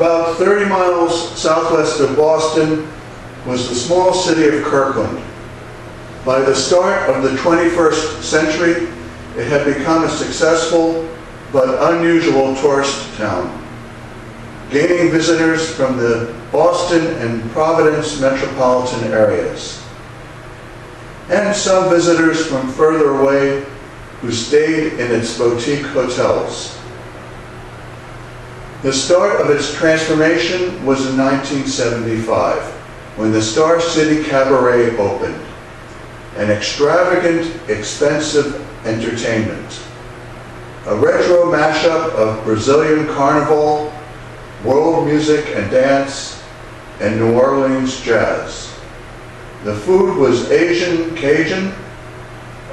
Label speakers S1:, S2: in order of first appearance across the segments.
S1: About 30 miles southwest of Boston was the small city of Kirkland. By the start of the 21st century, it had become a successful but unusual tourist town, gaining visitors from the Boston and Providence metropolitan areas, and some visitors from further away who stayed in its boutique hotels. The start of its transformation was in 1975, when the Star City Cabaret opened, an extravagant, expensive entertainment, a retro mashup of Brazilian carnival, world music and dance, and New Orleans jazz. The food was Asian Cajun,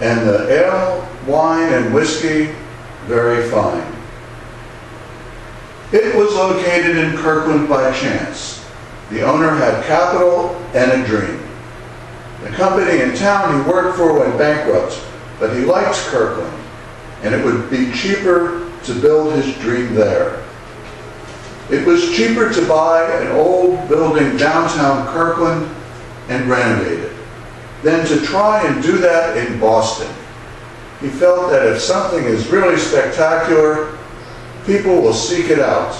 S1: and the ale, wine, and whiskey very fine. It was located in Kirkland by chance. The owner had capital and a dream. The company in town he worked for went bankrupt, but he liked Kirkland, and it would be cheaper to build his dream there. It was cheaper to buy an old building downtown Kirkland and renovate it than to try and do that in Boston. He felt that if something is really spectacular, people will seek it out.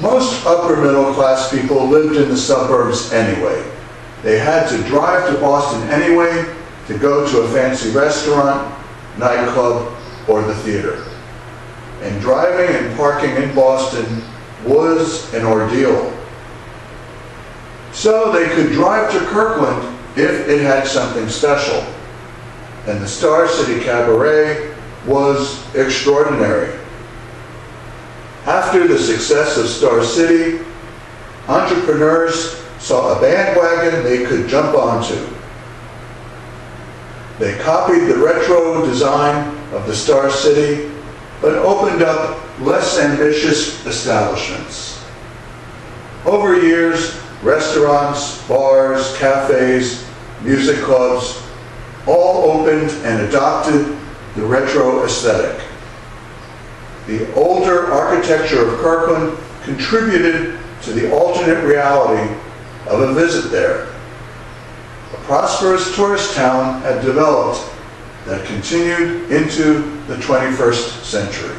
S1: Most upper middle class people lived in the suburbs anyway. They had to drive to Boston anyway to go to a fancy restaurant, nightclub, or the theater. And driving and parking in Boston was an ordeal. So they could drive to Kirkland if it had something special. And the Star City Cabaret was extraordinary. After the success of Star City, entrepreneurs saw a bandwagon they could jump onto. They copied the retro design of the Star City, but opened up less ambitious establishments. Over years, restaurants, bars, cafes, music clubs all opened and adopted the retro aesthetic. The older architecture of Kirkland contributed to the alternate reality of a visit there. A prosperous tourist town had developed that continued into the 21st century.